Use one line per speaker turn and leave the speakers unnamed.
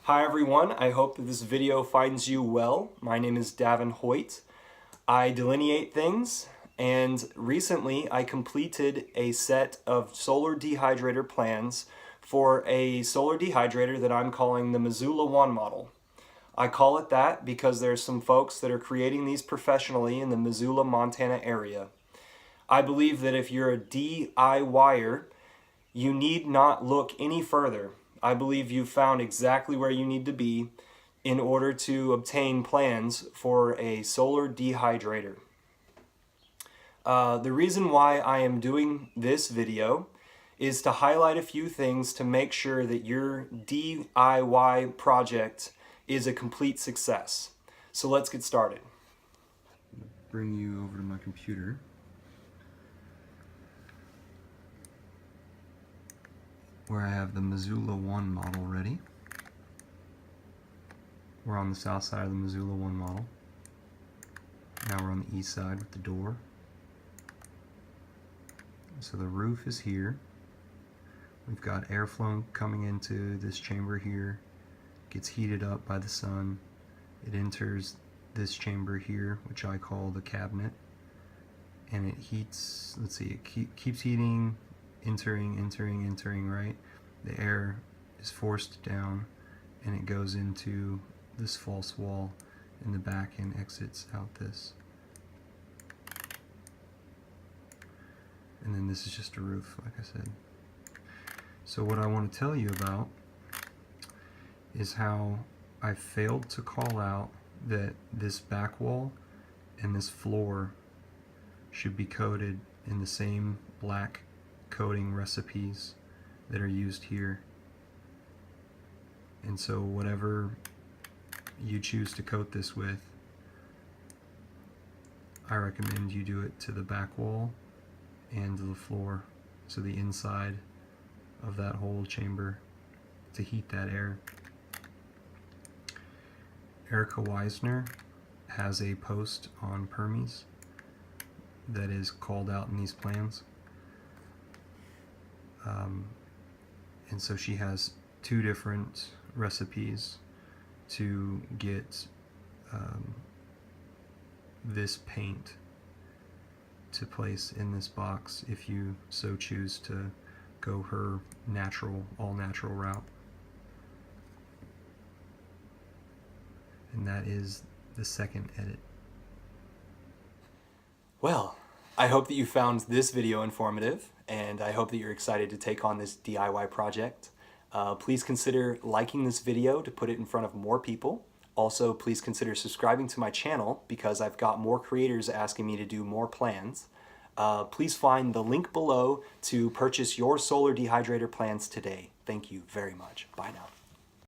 Hi everyone, I hope that this video finds you well. My name is Davin Hoyt. I delineate things, and recently I completed a set of solar dehydrator plans for a solar dehydrator that I'm calling the Missoula1 model. I call it that because there's some folks that are creating these professionally in the Missoula, Montana area. I believe that if you're a DIYer, you need not look any further. I believe you've found exactly where you need to be in order to obtain plans for a solar dehydrator. The reason why I am doing this video is to highlight a few things to make sure that your DIY project is a complete success. So let's get started.
Bring you over to my computer. Where I have the Missoula1 model ready. We're on the south side of the Missoula1 model. Now we're on the east side with the door. So the roof is here. We've got airflow coming into this chamber here. Gets heated up by the sun. It enters this chamber here, which I call the cabinet. And it heats, let's see, it keeps heating, entering, right? The air is forced down and it goes into this false wall in the back and exits out this. And then this is just a roof, like I said. So what I want to tell you about is how I failed to call out that this back wall and this floor should be coated in the same black coating recipes that are used here. And so whatever you choose to coat this with, I recommend you do it to the back wall and to the floor, so the inside of that whole chamber, to heat that air. Erica Weisner has a post on Permies that is called out in these plans. And so she has two different recipes to get this paint to place in this box if you so choose to go her natural, all natural route. And that is the second edit.
Well, I hope that you found this video informative, and I hope that you're excited to take on this DIY project. Please consider liking this video to put it in front of more people. Also, please consider subscribing to my channel because I've got more creators asking me to do more plans. Please find the link below to purchase your solar dehydrator plans today. Thank you very much. Bye now.